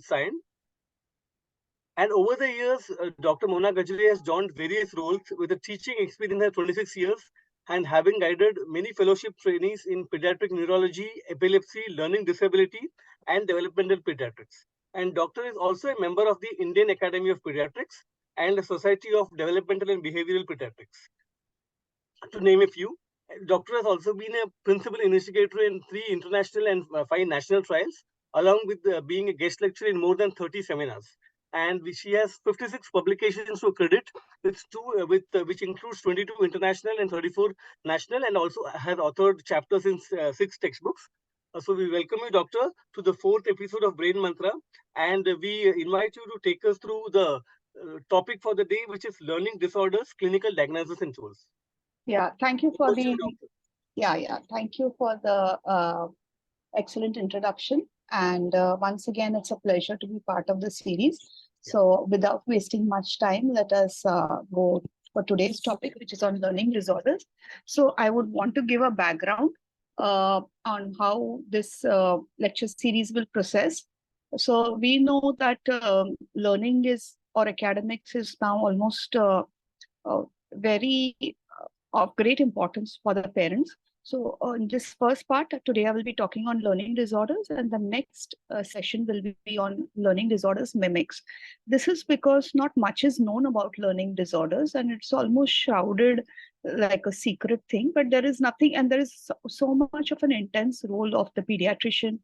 signed. And over the years, Dr.MonaGajre has joined various roles with a teaching experience of 26 years and having guided many fellowship trainees in pediatric neurology, epilepsy, learning disability, and developmental pediatrics. And Doctor is also a member of the Indian Academy of Pediatrics and the Society of Developmental and Behavioral Pediatrics, to name a few. Doctor has also been a principal investigator in 3 international and 5 national trials, along with being a guest lecturer in more than 30 seminars. And she has 56 publications to credit, which includes 22 international and 34 national, and also has authored chapters in 6 textbooks. So we welcome you, Doctor, to the 4th episode of Brain Mantra, and we invite you to take us through the topic for the day, which is learning disorders, clinical diagnosis and tools. Yeah, thank you for Over to you, the Doctor. thank you for the excellent introduction. And once again, it's a pleasure to be part of the series. So without wasting much time, let us go for today's topic, which is on learning disorders. So I would want to give a background on how this lecture series will process. So we know that learning is, or academics is now almost very of great importance for the parents. So in this first part, today I will be talking on learning disorders, and the next session will be on learning disorders mimics. This is because not much is known about learning disorders, and it's almost shrouded like a secret thing, but there is nothing, and there is so much of an intense role of the pediatrician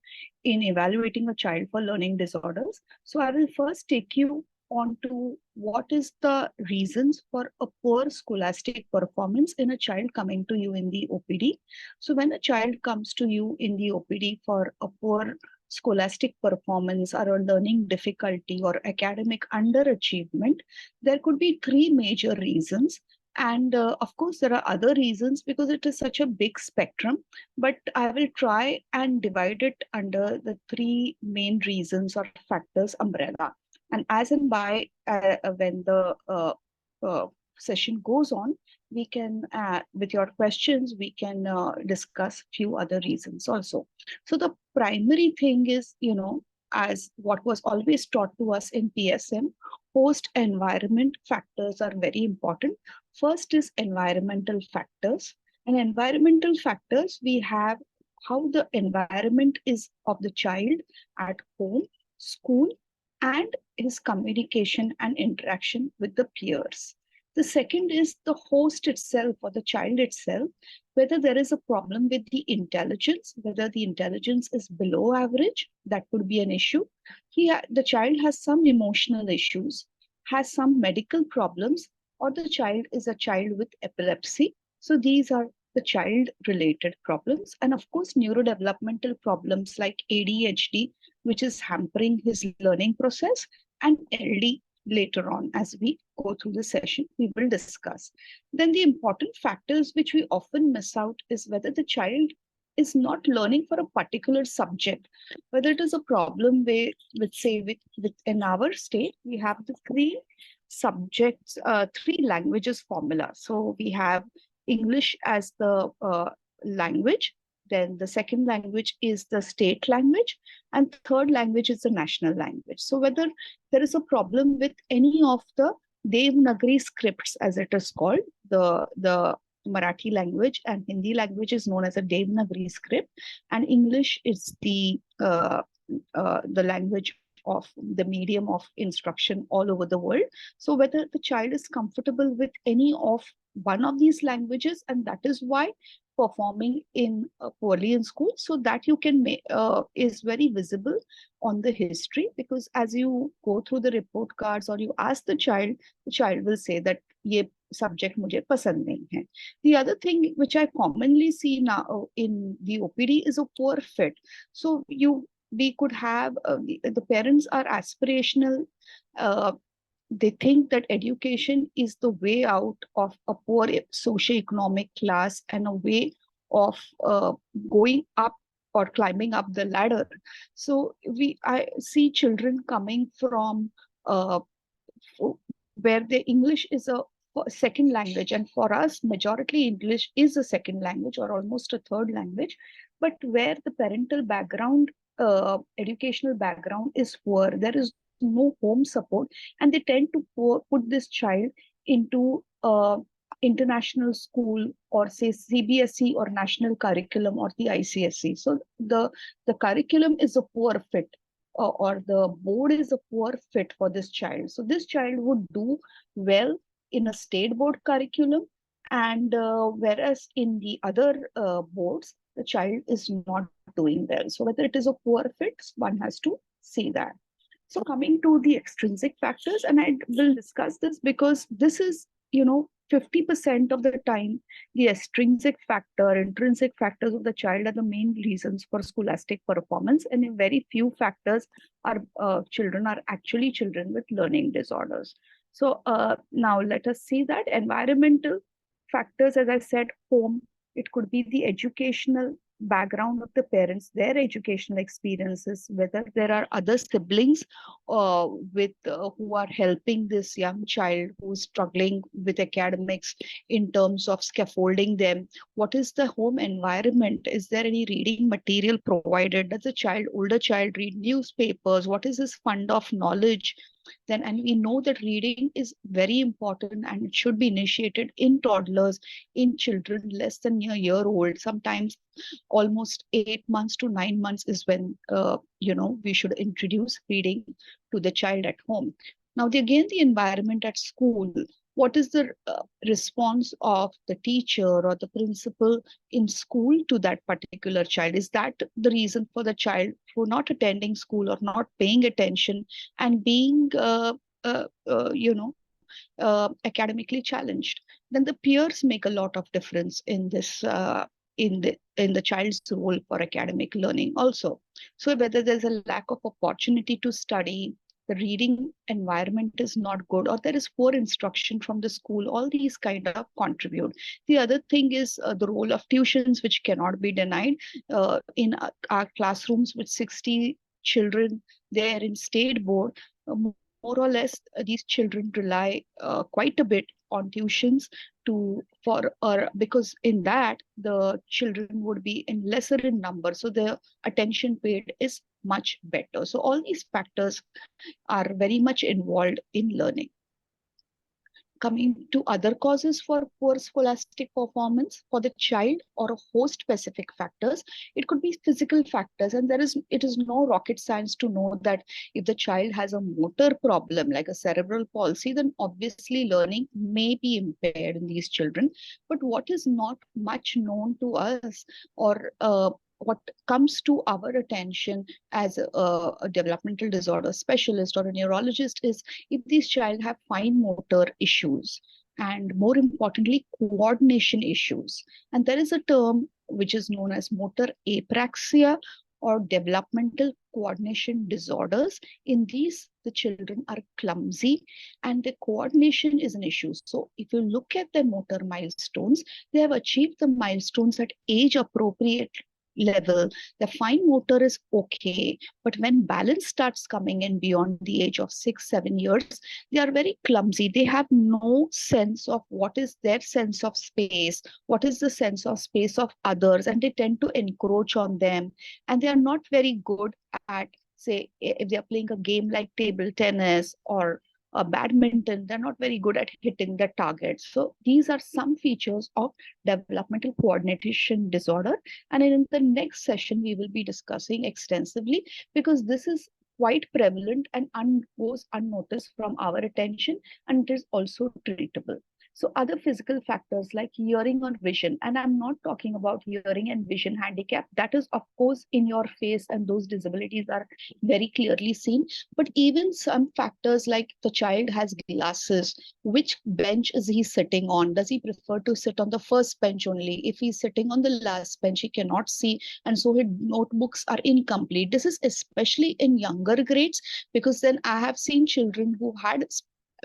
in evaluating a child for learning disorders. So I will first take you on to what is the reasons for a poor scholastic performance in a child coming to you in the OPD. So when a child comes to you in the OPD for a poor scholastic performance or a learning difficulty or academic underachievement, there could be 3 major reasons. And of course, there are other reasons because it is such a big spectrum, but I will try and divide it under the 3 main reasons or factors umbrella. And as and by when the session goes on, we can, with your questions, we can discuss few other reasons also. So the primary thing is, as what was always taught to us in PSM, host environment factors are very important. First is environmental factors. And environmental factors, we have how the environment is of the child at home, school, and his communication and interaction with the peers. The second is the host itself or the child itself, whether there is a problem with the intelligence, whether the intelligence is below average, that could be an issue. The child has some emotional issues, has some medical problems, or the child is a child with epilepsy. So these are the child-related problems. And of course, neurodevelopmental problems like ADHD, which is hampering his learning process, and LD later on as we go through the session, we will discuss. Then the important factors which we often miss out is whether the child is not learning for a particular subject, whether it is a problem with in our state, we have the 3 subjects, 3 languages formula. So we have English as the language, then the second language is the state language, and third language is the national language. So whether there is a problem with any of the Devanagari scripts, as it is called, the Marathi language and Hindi language is known as a Devanagari script, and English is the language of the medium of instruction all over the world. So whether the child is comfortable with any of one of these languages, and that is why performing in poorly in school, so that you can make is very visible on the history, because as you go through the report cards or you ask the child will say that ye subject mujhe pasand nahi hai. The other thing which I commonly see now in the OPD is a poor fit. So we could have the parents are aspirational. They think that education is the way out of a poor socioeconomic class and a way of going up or climbing up the ladder. So I see children coming from where the English is a second language, and for us, majority English is a second language or almost a third language, but where the parental background educational background is poor, there is no home support, and they tend to put this child into international school, or say CBSE or national curriculum, or the ICSE. So the curriculum is a poor fit, or the board is a poor fit for this child. So this child would do well in a state board curriculum, and whereas in the other boards, the child is not doing well. So whether it is a poor fit, one has to see that. So coming to the extrinsic factors, and I will discuss this because this is, 50% of the time, the extrinsic factor, intrinsic factors of the child are the main reasons for scholastic performance. And in very few factors are children are actually children with learning disorders. So now let us see that environmental factors, as I said, home, it could be the educational background of the parents, their educational experiences, whether there are other siblings with who are helping this young child who's struggling with academics in terms of scaffolding them. What is the home environment? Is there any reading material provided? Does the older child read newspapers? What is his fund of knowledge? Then, and we know that reading is very important, and it should be initiated in toddlers, in children less than a year old. Sometimes almost 8 months to 9 months is when we should introduce reading to the child at home. Now, again, the environment at school. What is the response of the teacher or the principal in school to that particular child? Is that the reason for the child for not attending school or not paying attention and being academically challenged? Then the peers make a lot of difference in this in the child's role for academic learning also. So whether there's a lack of opportunity to study, the reading environment is not good, or there is poor instruction from the school, all these kind of contribute. The other thing is the role of tuitions, which cannot be denied. In our classrooms with 60 children there in state board, more or less these children rely quite a bit on tuitions because in that the children would be in lesser in number, so their attention paid is much better. So all these factors are very much involved in learning. Coming to other causes for poor scholastic performance for the child, or a host specific factors, it could be physical factors, and it is no rocket science to know that if the child has a motor problem like a cerebral palsy, then obviously learning may be impaired in these children. But what is not much known to us, or what comes to our attention as a developmental disorder specialist or a neurologist, is if these child have fine motor issues, and more importantly, coordination issues. And there is a term which is known as motor apraxia or developmental coordination disorders. In these, the children are clumsy and the coordination is an issue. So if you look at the motor milestones, they have achieved the milestones at age appropriate level. The fine motor is okay, but when balance starts coming in beyond the age of 6-7 years, they are very clumsy. They have no sense of what is their sense of space, what is the sense of space of others, and they tend to encroach on them. And they are not very good at, say, if they are playing a game like table tennis or badminton, they're not very good at hitting the target. So these are some features of developmental coordination disorder. And in the next session, we will be discussing extensively, because this is quite prevalent and goes unnoticed from our attention, and it is also treatable. So other physical factors like hearing or vision, and I'm not talking about hearing and vision handicap. That is, of course, in your face, and those disabilities are very clearly seen. But even some factors like the child has glasses, which bench is he sitting on? Does he prefer to sit on the first bench only? If he's sitting on the last bench, he cannot see, and so his notebooks are incomplete. This is especially in younger grades, because then I have seen children who had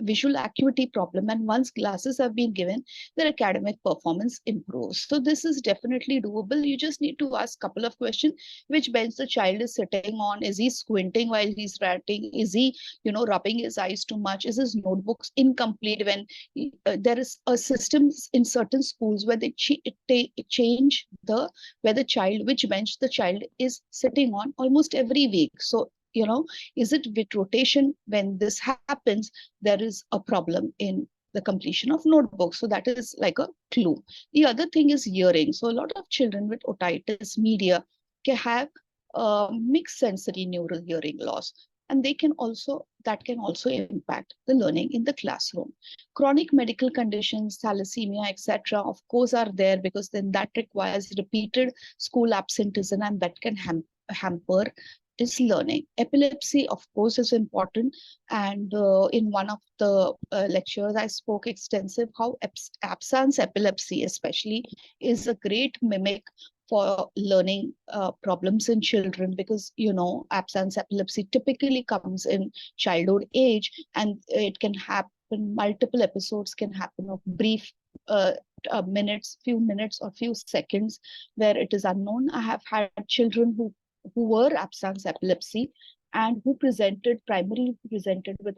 visual acuity problem, and once glasses have been given, their academic performance improves. So this is definitely doable. You just need to ask a couple of questions: which bench the child is sitting on, is he squinting while he's writing, is he rubbing his eyes too much, is his notebooks incomplete? When there is a system in certain schools where they change the where the child, which bench the child is sitting on almost every week. So is it with rotation? When this happens, there is a problem in the completion of notebooks. So that is like a clue. The other thing is hearing. So a lot of children with otitis media can have mixed sensory neural hearing loss, and that can also impact the learning in the classroom. Chronic medical conditions, thalassemia, etc., of course are there, because then that requires repeated school absenteeism, and that can hamper is learning. Epilepsy, of course, is important. And in one of the lectures, I spoke extensive how absence epilepsy especially is a great mimic for learning problems in children, because absence epilepsy typically comes in childhood age, and it can happen, multiple episodes can happen of brief few minutes or few seconds, where it is unknown. I have had children who were absence epilepsy and who primarily presented with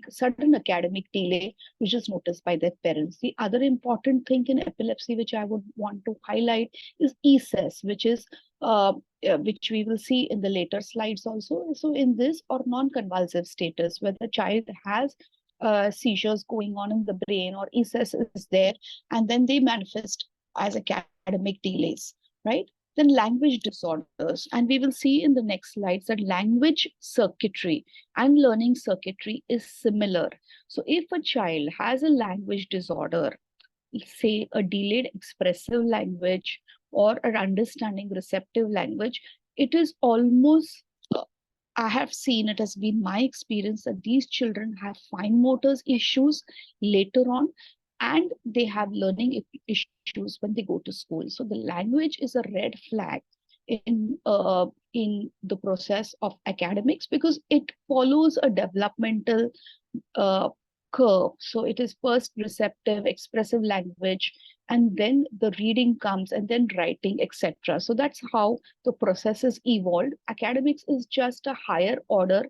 sudden academic delay, which is noticed by their parents. The other important thing in epilepsy, which I would want to highlight, is ESES, which we will see in the later slides also. So in this, or non-convulsive status, where the child has seizures going on in the brain, or ESES is there, and then they manifest as academic delays, right? Then language disorders, and we will see in the next slides that language circuitry and learning circuitry is similar. So if a child has a language disorder, say a delayed expressive language or an understanding receptive language, it is almost, I have seen, it has been my experience that these children have fine motor issues later on, and they have learning issues when they go to school. So the language is a red flag in the process of academics, because it follows a developmental uh, curve. So it is first receptive, expressive language, and then the reading comes, and then writing, etc. So that's how the process is evolved. Academics is just a higher order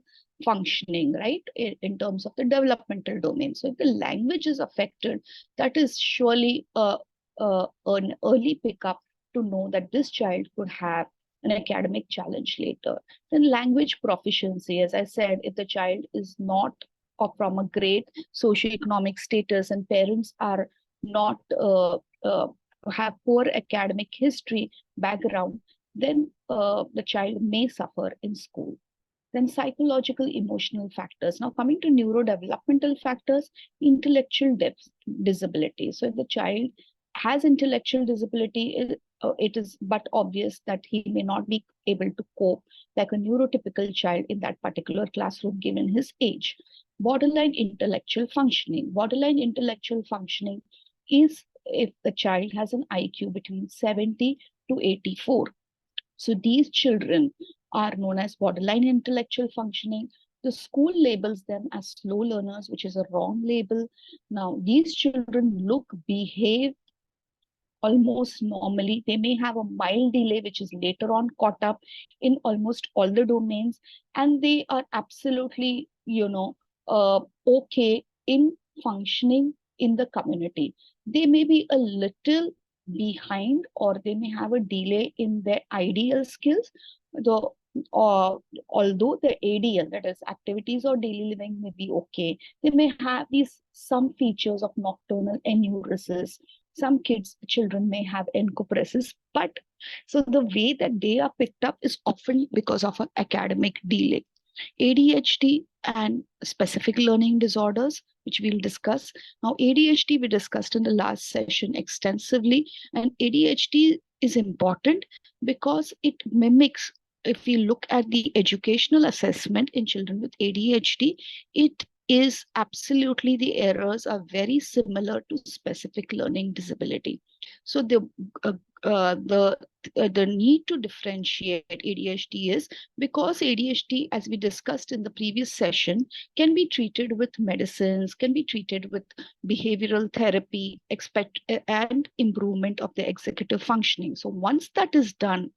functioning, right, in terms of the developmental domain. So if the language is affected, that is surely an early pickup to know that this child could have an academic challenge later. Then language proficiency, as I said, if the child is not or from a great socioeconomic status, and parents are not have poor academic history background, then the child may suffer in school. Then psychological emotional factors. Now coming to neurodevelopmental factors, intellectual disability. So if the child has intellectual disability, it is but obvious that he may not be able to cope like a neurotypical child in that particular classroom given his age. Borderline intellectual functioning. Borderline intellectual functioning is if the child has an IQ between 70 to 84. So these children are known as borderline intellectual functioning. The school labels them as slow learners, which is a wrong label. Now, these children look, behave almost normally. They may have a mild delay, which is later on caught up in almost all the domains, and they are absolutely, okay in functioning in the community. They may be a little behind, or they may have a delay in their ideal skills, though although the ADL, that is activities or daily living, may be okay. They may have some features of nocturnal enuresis. Some children may have encopresis, but so the way that they are picked up is often because of an academic delay. ADHD and specific learning disorders, which we'll discuss. Now, ADHD we discussed in the last session extensively, and ADHD is important because it mimics, if we look at the educational assessment in children with ADHD, it is absolutely the errors are very similar to specific learning disability. So uh, the need to differentiate ADHD is because ADHD, as we discussed in the previous session, can be treated with medicines, can be treated with behavioral therapy, and improvement of the executive functioning. So once that is done,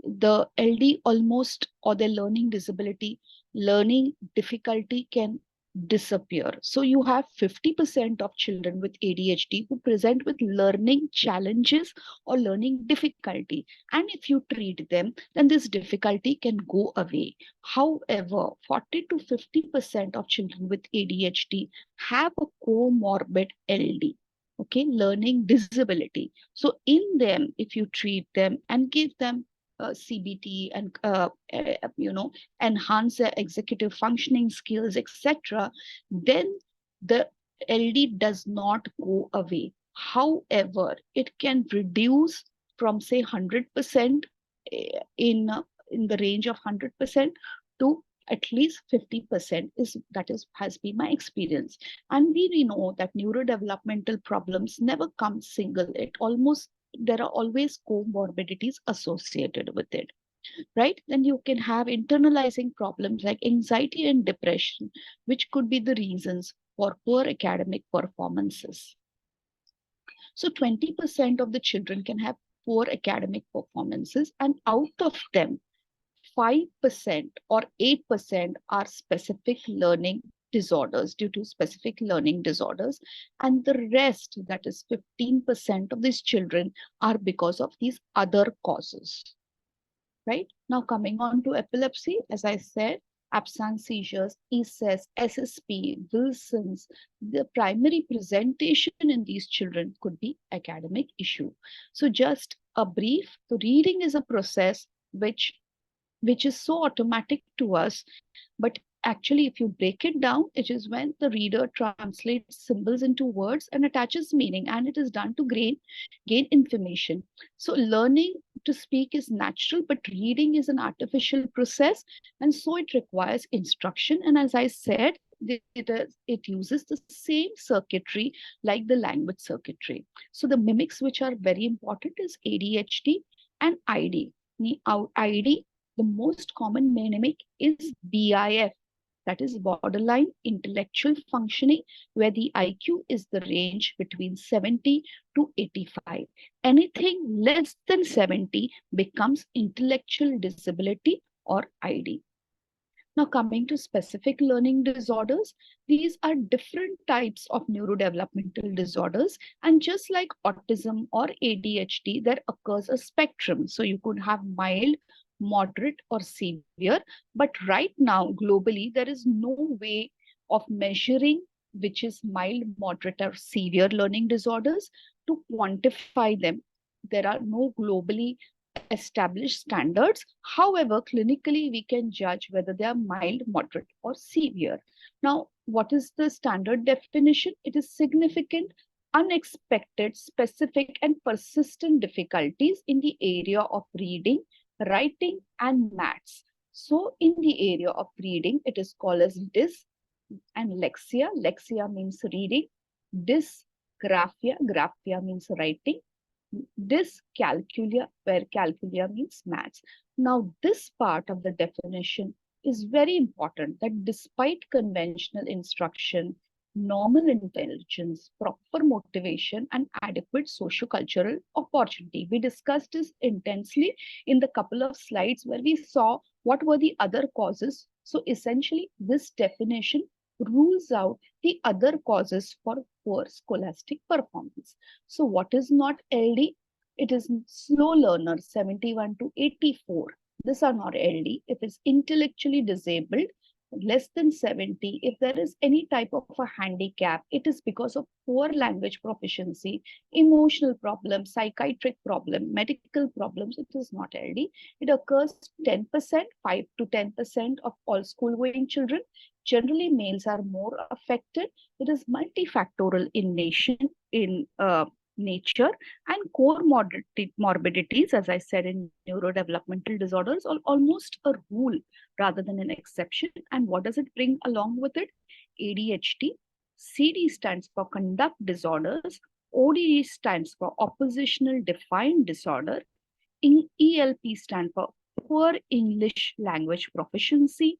the LD almost, or the learning disability, learning difficulty can disappear. So you have 50% of children with ADHD who present with learning challenges or learning difficulty. And if you treat them, then this difficulty can go away. However, 40 to 50% of children with ADHD have a comorbid LD. Okay, learning disability. So in them, if you treat them and give them CBT and enhance their executive functioning skills, etc., then the LD does not go away. However, it can reduce from say 100% in the range of 100% to at least 50% is has been my experience. And we know that neurodevelopmental problems never come single. There are always comorbidities associated with it, right? Then you can have internalizing problems like anxiety and depression, which could be the reasons for poor academic performances. So 20% of the children can have poor academic performances, and out of them, 5% or 8% are specific learning disorders, due to specific learning disorders, and the rest, that is 15% of these children, are because of these other causes. Right? Now coming on to epilepsy, as I said, absence seizures, ESES, SSP, Wilson's, the primary presentation in these children could be academic issue. So just a brief, so reading is a process which is so automatic to us, but actually if you break it down, it is when the reader translates symbols into words and attaches meaning, and it is done to gain information. So learning to speak is natural, but reading is an artificial process, and so it requires instruction. And as I said, it uses the same circuitry like the language circuitry. So the mimics which are very important is ADHD and ID. ID, the most common mimic is BIF, that is borderline intellectual functioning, where the IQ is the range between 70 to 85. Anything less than 70 becomes intellectual disability or ID. Now, coming to specific learning disorders, these are different types of neurodevelopmental disorders. And just like autism or ADHD, there occurs a spectrum. So you could have mild, moderate, or severe. But right now, globally, there is no way of measuring which is mild, moderate, or severe learning disorders to quantify them. There are no globally established standards. However, clinically, we can judge whether they are mild, moderate, or severe. Now, what is the standard definition? It is significant, unexpected, specific, and persistent difficulties in the area of reading, writing, and maths. So, in the area of reading, it is called as dys and lexia. Lexia means reading, dysgraphia, graphia means writing, dyscalculia, where calculia means maths. Now, this part of the definition is very important, that despite conventional instruction, normal intelligence, proper motivation, and adequate socio-cultural opportunity. We discussed this intensely in the couple of slides where we saw what were the other causes. So essentially, this definition rules out the other causes for poor scholastic performance. So what is not LD? It is slow learners, 71 to 84. These are not LD. If it's intellectually disabled, less than 70, if there is any type of a handicap, it is because of poor language proficiency, emotional problems, psychiatric problem, medical problems. It is not LD. It occurs 10%, 5 to 10% of all school-going children. Generally, males are more affected. It is multifactorial in nature, and core morbidities, as I said, in neurodevelopmental disorders, are almost a rule rather than an exception. And what does it bring along with it? ADHD, CD stands for conduct disorders, ODD stands for oppositional defiant disorder, ELP stands for poor English language proficiency,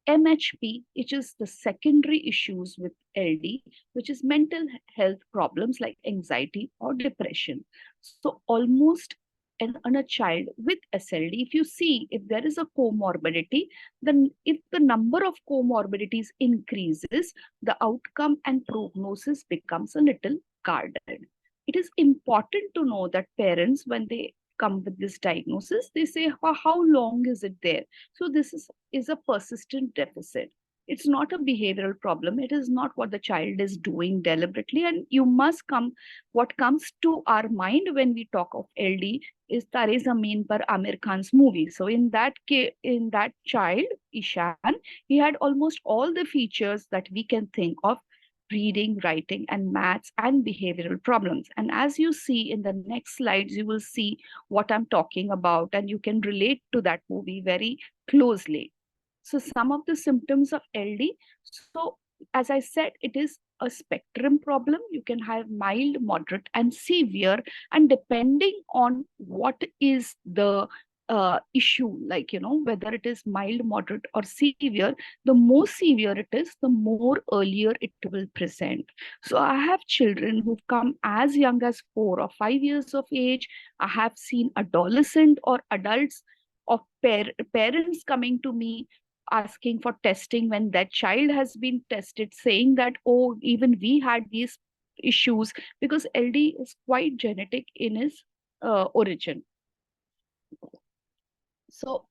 MHP, which is the secondary issues with LD, which is mental health problems like anxiety or depression. So almost on a child with SLD, if you see if there is a comorbidity, then if the number of comorbidities increases, the outcome and prognosis becomes a little guarded. It is important to know that parents, when they come with this diagnosis, they say, how long is it there? So this is a persistent deficit. It's not a behavioral problem. It is not what the child is doing deliberately. And you must come, what comes to our mind when we talk of LD is Tare Zameen Par Amir Khan's movie. So in that case, in that child, Ishan, he had almost all the features that we can think of: reading, writing, and maths, and behavioral problems. And as you see in the next slides, you will see what I'm talking about, and you can relate to that movie very closely. So some of the symptoms of LD. So as I said, it is a spectrum problem. You can have mild, moderate, and severe. And depending on what is the issue, like, whether it is mild, moderate, or severe, the more severe it is, the more earlier it will present. So I have children who've come as young as 4 or 5 years of age. I have seen adolescent or adults of parents coming to me asking for testing when that child has been tested, saying that, oh, even we had these issues, because LD is quite genetic in its origin. So,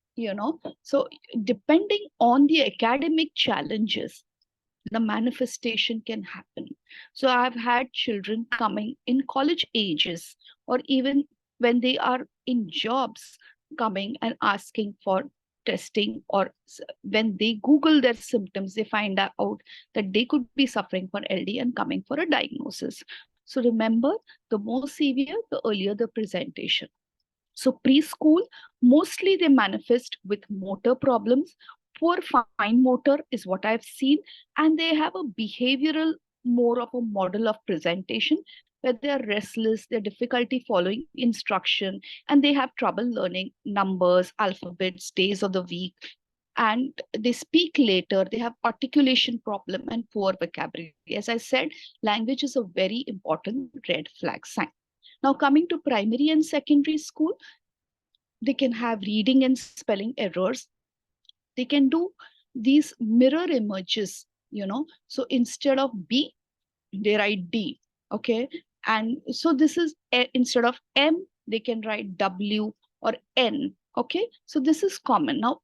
so depending on the academic challenges, the manifestation can happen. So I've had children coming in college ages, or even when they are in jobs, coming and asking for testing, or when they Google their symptoms, they find out that they could be suffering for LD and coming for a diagnosis. So remember, the more severe, the earlier the presentation. So preschool, mostly they manifest with motor problems. Poor fine motor is what I've seen. And they have a behavioral, more of a model of presentation, where they are restless, they're difficulty following instruction, and they have trouble learning numbers, alphabets, days of the week. And they speak later, they have articulation problem and poor vocabulary. As I said, language is a very important red flag sign. Now, coming to primary and secondary school, they can have reading and spelling errors. They can do these mirror images, So instead of B, they write D, okay? And so this is, instead of M, they can write W or N, okay? So this is common. Now,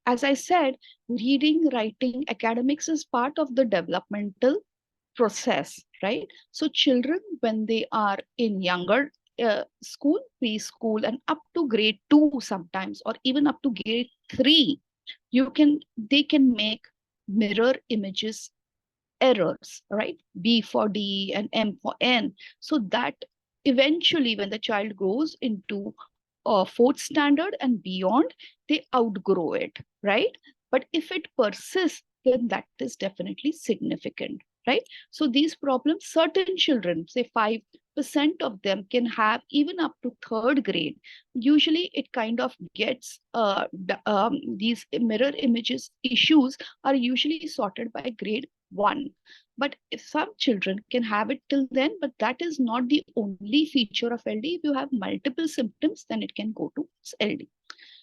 as I said, reading, writing, academics is part of the developmental process, right? So children, when they are in younger school, preschool, and up to grade 2 sometimes, or even up to grade 3, they can make mirror images errors, right? B for D and M for N. So that eventually, when the child grows into fourth standard and beyond, they outgrow it, right? But if it persists, then that is definitely significant, right? So these problems, certain children, say 5% of them, can have even up to third grade. Usually it kind of gets, these mirror images issues are usually sorted by grade 1. But if some children can have it till then, but that is not the only feature of LD. If you have multiple symptoms, then it can go to LD.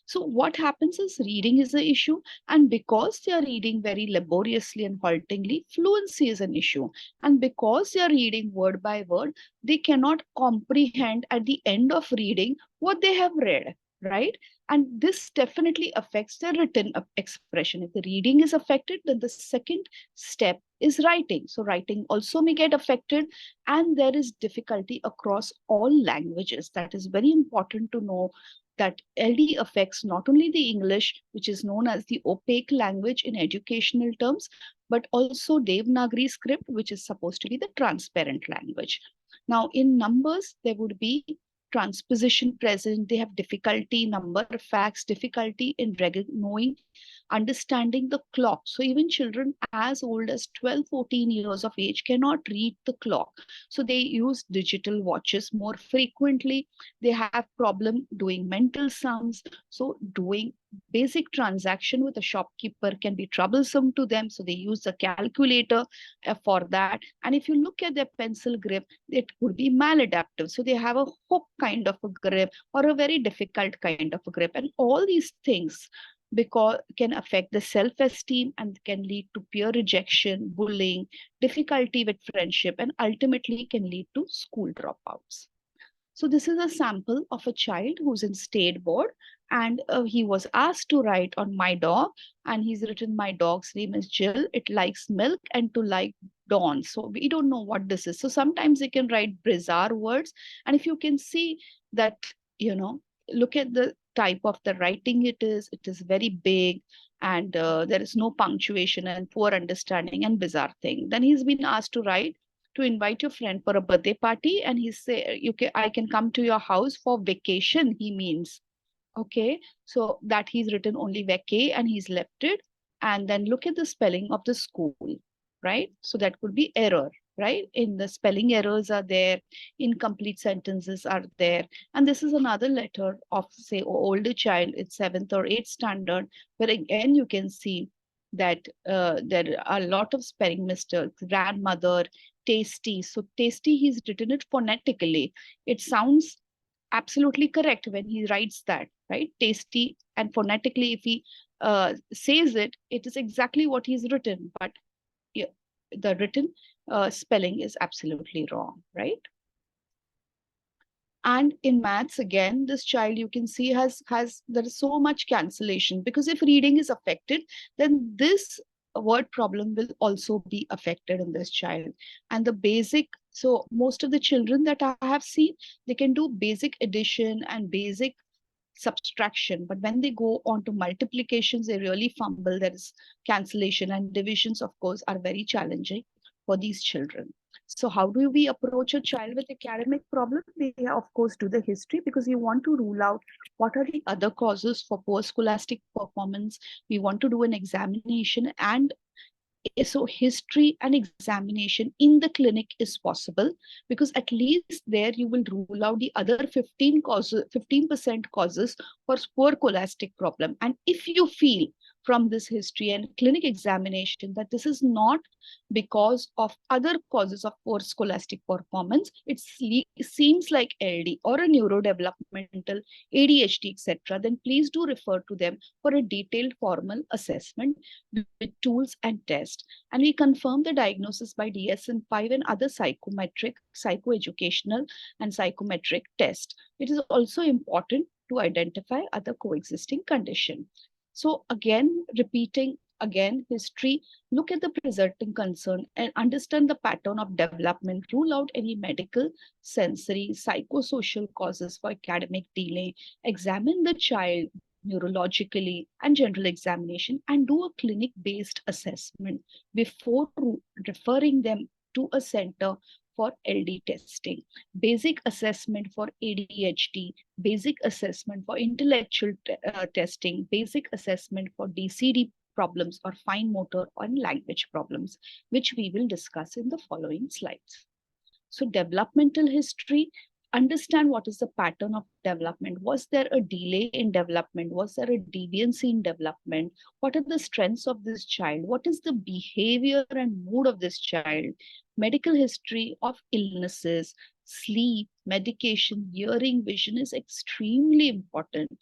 So what happens is, reading is the issue, and because they are reading very laboriously and haltingly, fluency is an issue. And because they are reading word by word, they cannot comprehend at the end of reading what they have read, right? And this definitely affects their written expression. If the reading is affected, then the second step is writing. So writing also may get affected, and there is difficulty across all languages. That is very important to know, that LD affects not only the English, which is known as the opaque language in educational terms, but also Devanagari script, which is supposed to be the transparent language. Now, in numbers, there would be transposition present. They have difficulty, number of facts, difficulty in knowing understanding the clock. So even children as old as 12, 14 years of age cannot read the clock. So they use digital watches more frequently. They have problem doing mental sums. So doing basic transaction with a shopkeeper can be troublesome to them. So they use a calculator for that. And if you look at their pencil grip, it could be maladaptive. So they have a hook kind of a grip or a very difficult kind of a grip. And all these things because can affect the self-esteem and can lead to peer rejection, bullying, difficulty with friendship, and ultimately can lead to school dropouts. So this is a sample of a child who's in state board, and he was asked to write on my dog, and he's written my dog's name is Jill. It likes milk and to like dawn. So we don't know what this is. So sometimes they can write bizarre words, and if you can see that, look at the type of the writing it is very big, and there is no punctuation and poor understanding and bizarre thing. Then he's been asked to write to invite your friend for a birthday party, and he say I can come to your house for vacation, he means. Okay, so that he's written only vacay and he's left it. And then look at the spelling of the school, right? So that could be error, right? In the spelling errors are there, incomplete sentences are there. And this is another letter of, say, older child, it's 7th or 8th standard, where again you can see that there are a lot of spelling mistakes. Grandmother, tasty. So tasty, he's written it phonetically. It sounds absolutely correct when he writes that, right? Tasty, and phonetically, if he says it, it is exactly what he's written. But yeah, the written spelling is absolutely wrong, right? And in maths, again, this child you can see has there is so much cancellation, because if reading is affected, then this word problem will also be affected in this child. And the basic, so most of the children that I have seen, they can do basic addition and basic subtraction, but when they go on to multiplications, they really fumble. There is cancellation, and divisions, of course, are very challenging for these children. So how do we approach a child with academic problem? We, of course, do the history, because you want to rule out what are the other causes for poor scholastic performance. We want to do an examination, and so history and examination in the clinic is possible, because at least there you will rule out the other 15% causes for poor scholastic problem. And if you feel from this history and clinic examination that this is not because of other causes of poor scholastic performance, it seems like LD or a neurodevelopmental ADHD, etc., then please do refer to them for a detailed formal assessment with tools and tests. And we confirm the diagnosis by DSM-5 and other psychometric, psychoeducational, and psychometric tests. It is also important to identify other coexisting conditions. So again, repeating again history, look at the presenting concern and understand the pattern of development, rule out any medical, sensory, psychosocial causes for academic delay, examine the child neurologically and general examination, and do a clinic-based assessment before referring them to a center for LD testing. Basic assessment for ADHD, basic assessment for intellectual testing, basic assessment for DCD problems or fine motor and language problems, which we will discuss in the following slides. So developmental history, understand what is the pattern of development. Was there a delay in development? Was there a deviancy in development? What are the strengths of this child? What is the behavior and mood of this child? Medical history of illnesses, sleep, medication, hearing, vision is extremely important.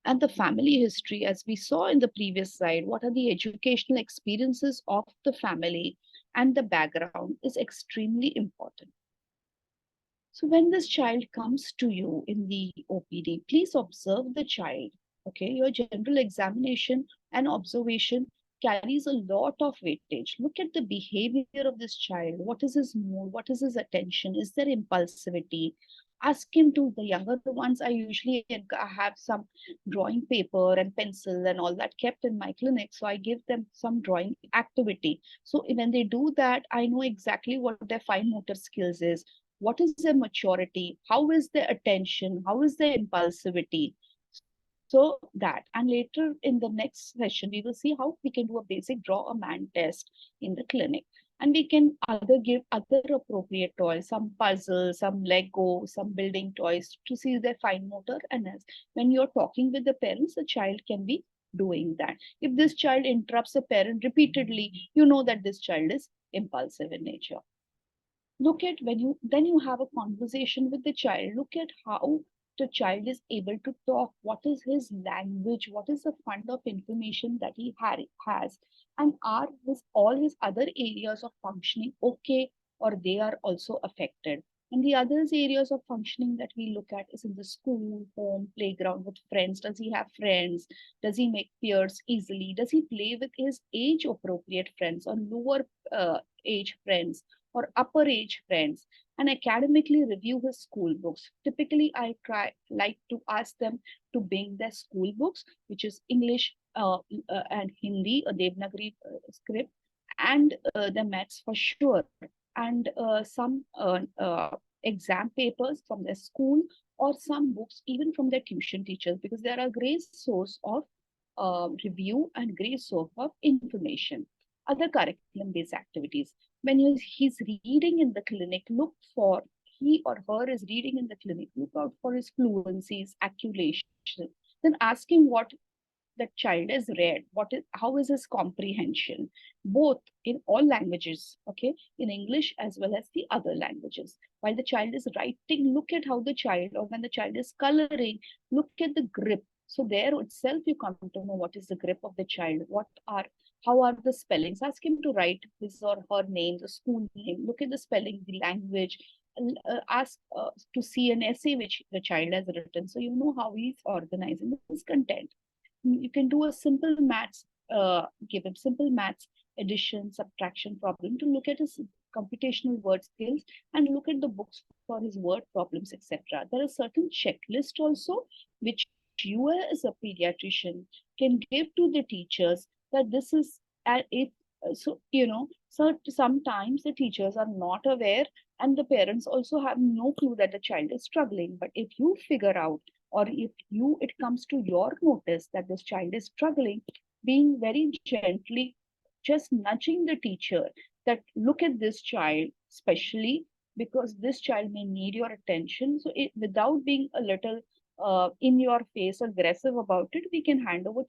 And the family history, as we saw in the previous slide, what are the educational experiences of the family and the background is extremely important. So when this child comes to you in the OPD, please observe the child. Okay, your general examination and observation carries a lot of weightage. Look at the behavior of this child. What is his mood? What is his attention? Is there impulsivity? Ask him to, the younger ones, I usually have some drawing paper and pencil and all that kept in my clinic. So I give them some drawing activity. So when they do that, I know exactly what their fine motor skills is. What is their maturity? How is their attention? How is their impulsivity? So that, and later in the next session, we will see how we can do a basic draw a man test in the clinic. And we can give other appropriate toys, some puzzles, some Lego, some building toys to see their fine motor. And as when you're talking with the parents, the child can be doing that. If this child interrupts a parent repeatedly, you know that this child is impulsive in nature. Look at when you then you have a conversation with the child. Look at how the child is able to talk, what is his language, what is the fund of information that he has, and are his all his other areas of functioning okay, or they are also affected. And the other areas of functioning that we look at is in the school, home, playground, with friends. Does he have friends? Does he make peers easily? Does he play with his age appropriate friends or lower age friends or upper age friends, and academically review his school books. Typically, I try like to ask them to bring their school books, which is English and Hindi, a Devanagari script, and the maths for sure, and some exam papers from their school, or some books even from their tuition teachers, because they are a great source of review and great source of information. Other curriculum based activities. When he's reading in the clinic, look for, he or her is reading in the clinic, look out for his fluencies, acculation. Then ask him what that child has read, what is, how is his comprehension, both in all languages, okay, in English as well as the other languages. While the child is writing, look at how the child, or when the child is coloring, look at the grip. So there itself you come to know what is the grip of the child, what are, how are the spellings. Ask him to write his or her name, the school name, look at the spelling, the language, ask to see an essay which the child has written, so you know how he's organizing his content. You can do a simple maths, give him simple maths, addition, subtraction problem, to look at his computational word skills, and look at the books for his word problems, etc. There are certain checklists also which you as a pediatrician can give to the teachers, that this is it. So so sometimes the teachers are not aware, and the parents also have no clue that the child is struggling. But if you figure out, or if you it comes to your notice that this child is struggling, being very gently just nudging the teacher, that look at this child especially, because this child may need your attention. So without being a little in your face aggressive about it, we can hand over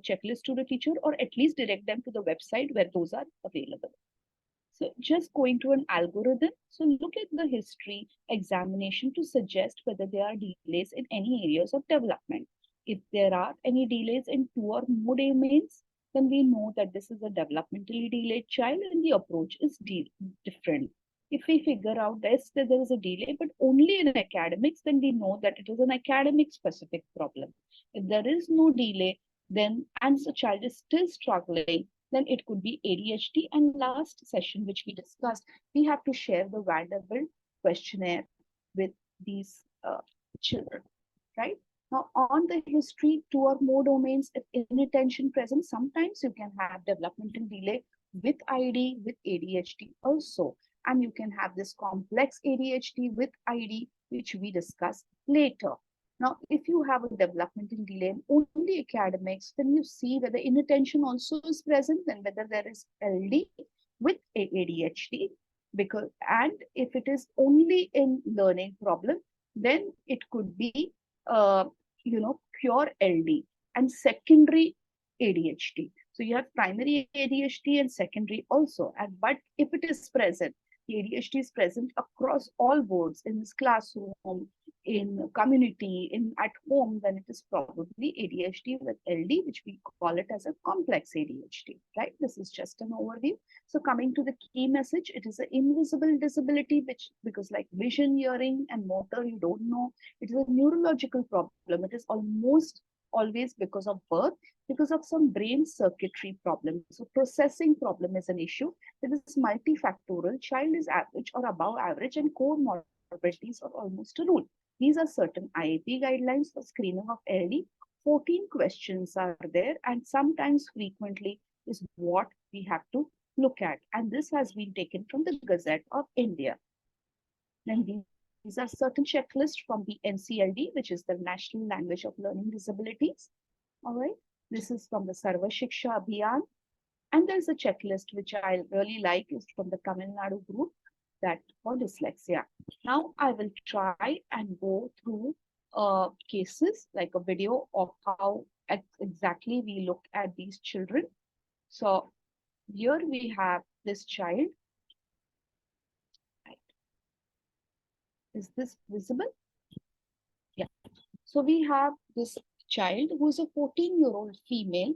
checklist to the teacher, or at least direct them to the website where those are available. So just going to an algorithm. So look at the history examination to suggest whether there are delays in any areas of development. If there are any delays in two or more domains, then we know that this is a developmentally delayed child and the approach is different. If we figure out this, that there is a delay, but only in academics, then we know that it is an academic specific problem. If there is no delay, then and the child is still struggling, then it could be ADHD. And last session, which we discussed, we have to share the Vanderbilt questionnaire with these children, right? Now, on the history, two or more domains, if inattention present, sometimes you can have developmental delay with ID, with ADHD also. And you can have this complex ADHD with ID, which we discuss later. Now, if you have a developmental delay in only academics, then you see whether inattention also is present, then whether there is LD with ADHD, because, and if it is only in learning problem, then it could be pure LD and secondary ADHD. So you have primary ADHD and secondary also. And but if it is present, the ADHD is present across all boards, in this classroom, in community, in at home, then it is probably ADHD with LD, which we call it as a complex ADHD, right? This is just an overview. So coming to the key message, it is an invisible disability, which, because like vision, hearing, and motor, you don't know. It is a neurological problem. It is almost always because of birth, because of some brain circuitry problem. So processing problem is an issue. It is multifactorial. Child is average or above average, and comorbidities are almost a rule. These are certain IAP guidelines for screening of LD. 14 questions are there, and sometimes frequently is what we have to look at. And this has been taken from the Gazette of India. And these are These are certain checklists from the NCLD, which is the National Language of Learning Disabilities. All right. This is from the Sarva Shiksha Abhiyan. And there's a checklist which I really like is from the Tamil Nadu group that for dyslexia. Now I will try and go through cases like a video of how exactly we look at these children. So here we have this child. Right. Is this visible? Yeah. So we have this child who is a 14-year-old female,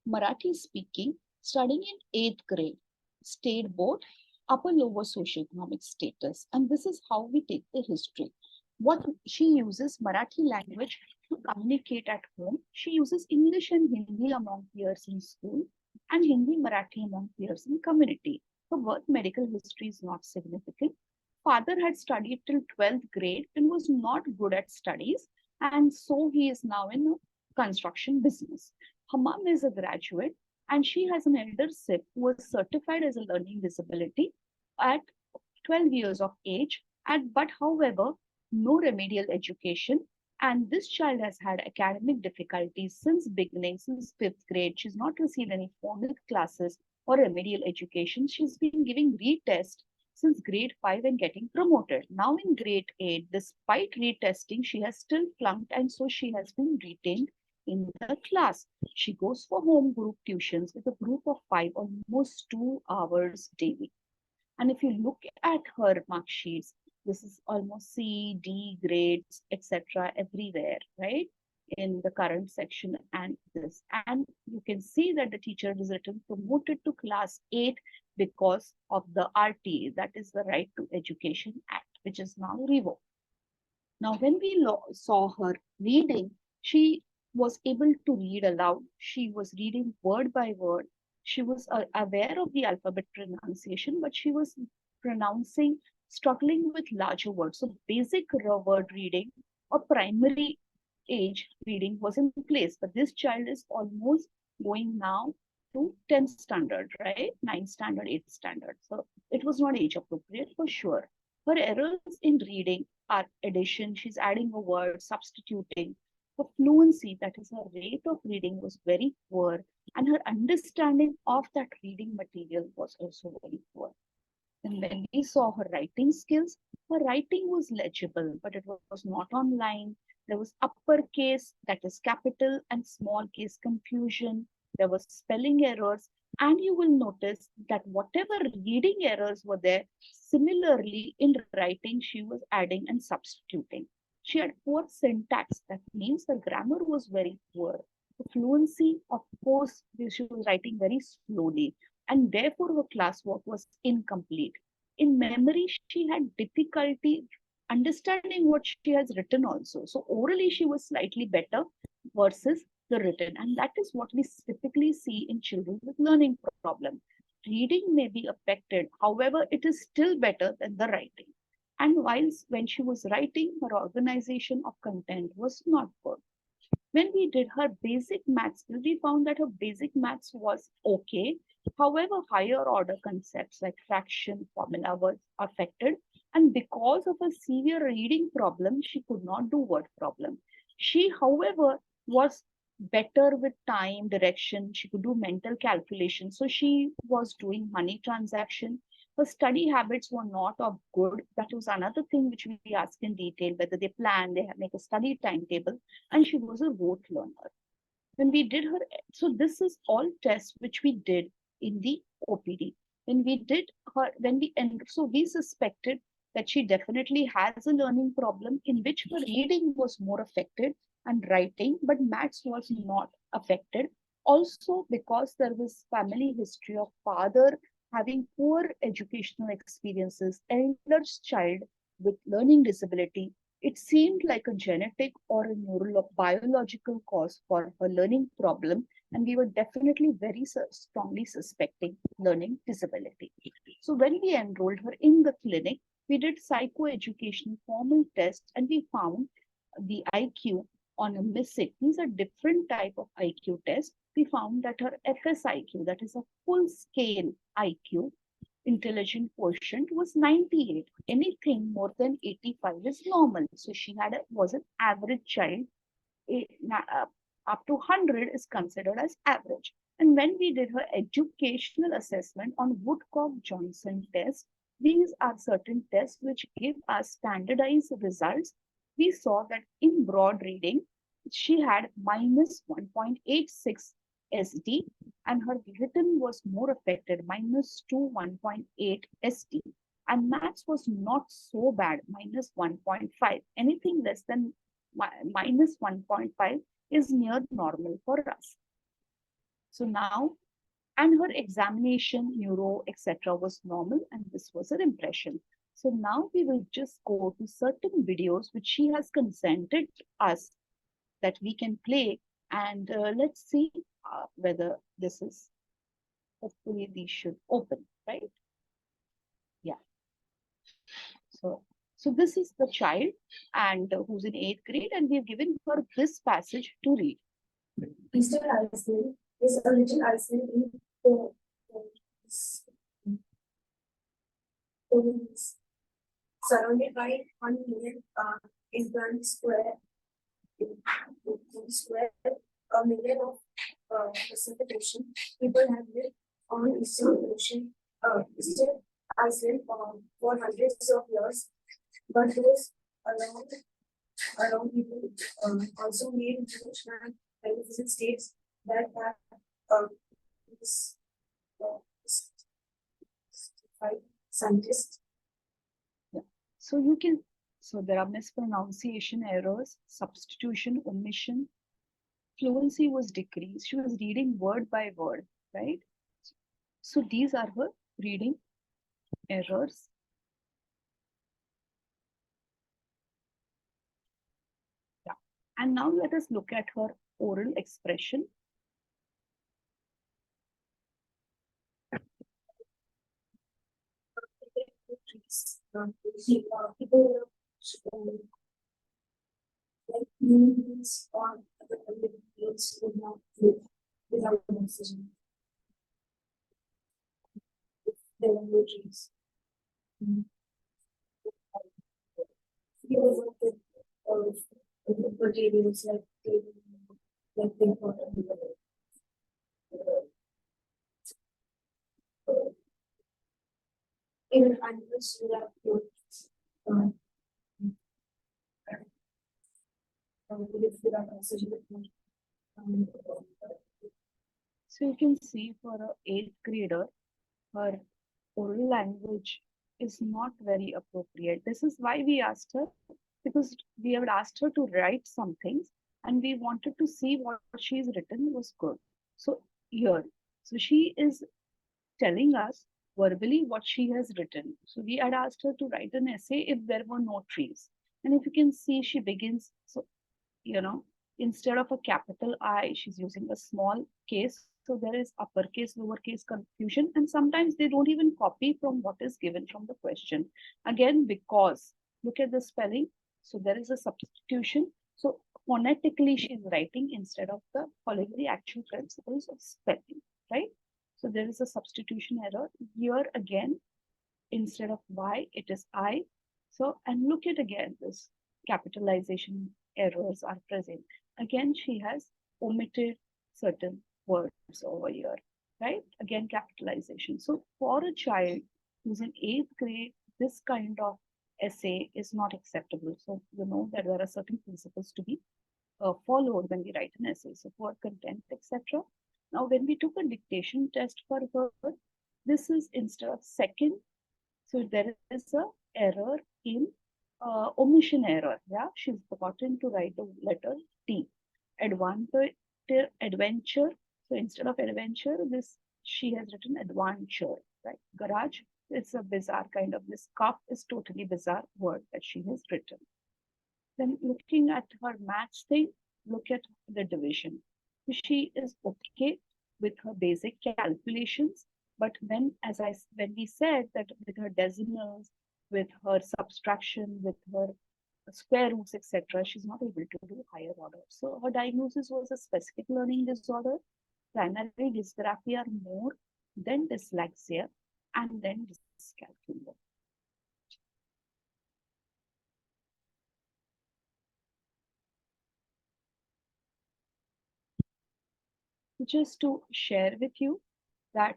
Marathi speaking, studying in 8th grade, state board, upper lower socioeconomic status. And this is how we take the history. What she uses Marathi language to communicate at home. She uses English and Hindi among peers in school and Hindi Marathi among peers in community. Her birth medical history is not significant. Father had studied till 12th grade and was not good at studies. And so he is now in a construction business. Her mom is a graduate and she has an elder sibling who was certified as a learning disability at 12 years of age, but however, no remedial education. And this child has had academic difficulties since beginning, since 5th grade. She's not received any formal classes or remedial education. She's been giving retest since grade 5 and getting promoted. Now in grade 8, despite retesting, she has still flunked and so she has been retained in the class. She goes for home group tuitions with a group of 5 almost 2 hours daily. And if you look at her mark sheets, this is almost C, D grades, etc. everywhere, right? In the current section and this. And you can see that the teacher is written promoted to class 8 because of the RT, that is the Right to Education Act, which is now revoked. Now, when we saw her reading, she was able to read aloud. She was reading word by word. She was aware of the alphabet pronunciation, but she was pronouncing, struggling with larger words. So basic word reading or primary age reading was in place, but this child is almost going now to 10th standard, right? 9th standard, 8th standard. So it was not age appropriate for sure. Her errors in reading are addition, she's adding a word, substituting. Her fluency, that is her rate of reading, was very poor, and her understanding of that reading material was also very poor. And when we saw her writing skills, her writing was legible, but it was not online. There was uppercase, that is capital, and small case confusion. There was spelling errors. And you will notice that whatever reading errors were there, similarly in writing, she was adding and substituting. She had poor syntax. That means her grammar was very poor. The fluency, of course, she was writing very slowly, and therefore her classwork was incomplete. In memory, she had difficulty understanding what she has written also. So orally, she was slightly better versus the written. And that is what we typically see in children with learning problem. Reading may be affected. However, it is still better than the writing. And whilst when she was writing, her organization of content was not good. When we did her basic maths, we found that her basic maths was okay. However, higher order concepts like fraction, formula were affected. And because of a severe reading problem, she could not do word problem. She, however, was better with time, direction. She could do mental calculation. So she was doing money transaction. Her study habits were not of good. That was another thing which we asked in detail, whether they plan, they make a study timetable, and she was a rote learner. When we did her, so this is all tests which we did in the OPD. When we did her, so we suspected that she definitely has a learning problem in which her reading was more affected and writing, but maths was not affected. Also because there was family history of father having poor educational experiences, elder child with learning disability, it seemed like a genetic or a biological cause for her learning problem, and we were definitely very strongly suspecting learning disability. So when we enrolled her in the clinic, we did psychoeducation formal tests, and we found the IQ on a MISIC. These are different type of IQ tests. We found that her FSIQ, that is a full scale IQ, intelligent quotient was 98. Anything more than 85 is normal. So she was an average child. Up to 100 is considered as average. And when we did her educational assessment on Woodcock-Johnson test, these are certain tests which give us standardized results. We saw that in broad reading, she had minus 1.86 SD, and her written was more affected, minus 2, 1.8 SD. And maths was not so bad, minus 1.5. Anything less than minus 1.5 is near normal for us. So now, and her examination, neuro, etc. was normal, and this was her impression. So now we will just go to certain videos which she has consented us that we can play, and let's see whether this is, hopefully these should open, right? Yeah. So this is the child and who's in 8th grade, and we've given her this passage to read. Eastern Iceland is a little island in the surrounded by 1 million in one square, a million of Pacific Ocean. People have lived on Eastern Iceland for hundreds of years, but those around people also made huge magnificent states that have this scientists. Yeah. So you can, so there are mispronunciation errors, substitution, omission, fluency was decreased. She was reading word by word, right? So these are her reading errors. Yeah. And now let us look at her oral expression. People like movies or kids would not live without oxygen. There are no trees. People work with materials like think even animals would have without oxygen. So you can see for an 8th grader, her oral language is not very appropriate. This is why we asked her, because we had asked her to write some things and we wanted to see what she's written was good. So here, so she is telling us verbally what she has written. So we had asked her to write an essay if there were no trees. And if you can see, she begins, so, you know, instead of a capital I, she's using a small case. So there is uppercase, lowercase confusion. And sometimes they don't even copy from what is given from the question. Again, because, look at the spelling. So there is a substitution. So phonetically, she's writing instead of following the actual principles of spelling, right? So there is a substitution error. Here again, instead of Y, it is I. So, and look at again, this capitalization errors are present. Again, she has omitted certain words over here, right? Again, capitalization. So for a child who's in 8th grade, this kind of essay is not acceptable. So you know that there are certain principles to be followed when we write an essay. So for content, etc. Now, when we took a dictation test for her, this is instead of second, so there is a error in omission error. Yeah, she's forgotten to write the letter T. Adventure. So instead of adventure, this she has written adventure. Right? Garage. It's a bizarre kind of, this cup is totally bizarre word that she has written. Then looking at her maths thing, look at the division. She is okay with her basic calculations, but when we said that with her decimals, with her subtraction, with her square roots, etc., she's not able to do higher order. So her diagnosis was a specific learning disorder, primary dysgraphia more than dyslexia. and then dyscalculia. Just to share with you that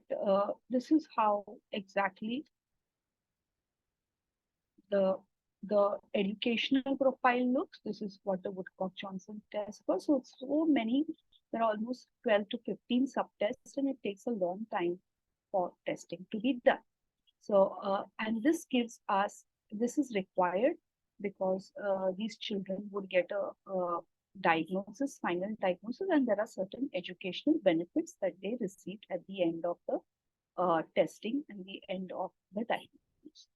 this is how exactly the educational profile looks. This is what the Woodcock-Johnson test was. So it's so many, there are almost 12 to 15 subtests, and it takes a long time for testing to be done. So, and this gives us, this is required because these children would get a diagnosis, final diagnosis, and there are certain educational benefits that they received at the end of the testing and the end of the diagnosis.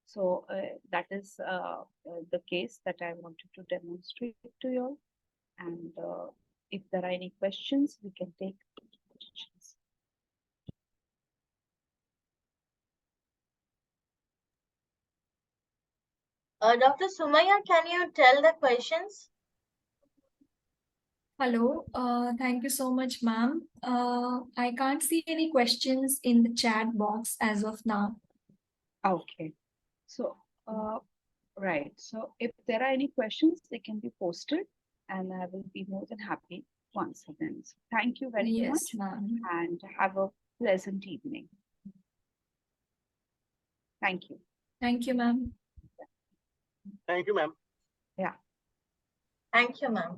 So that is the case that I wanted to demonstrate to you all. And if there are any questions, we can take questions. Dr. Sumaya, can you tell the questions? Hello, thank you so much, ma'am. I can't see any questions in the chat box as of now. Okay. So, right. So if there are any questions, they can be posted and I will be more than happy to answer them. So thank you very Yes, much ma'am. and have a pleasant evening. Thank you. Thank you, ma'am. Thank you, ma'am. Yeah. Thank you, ma'am.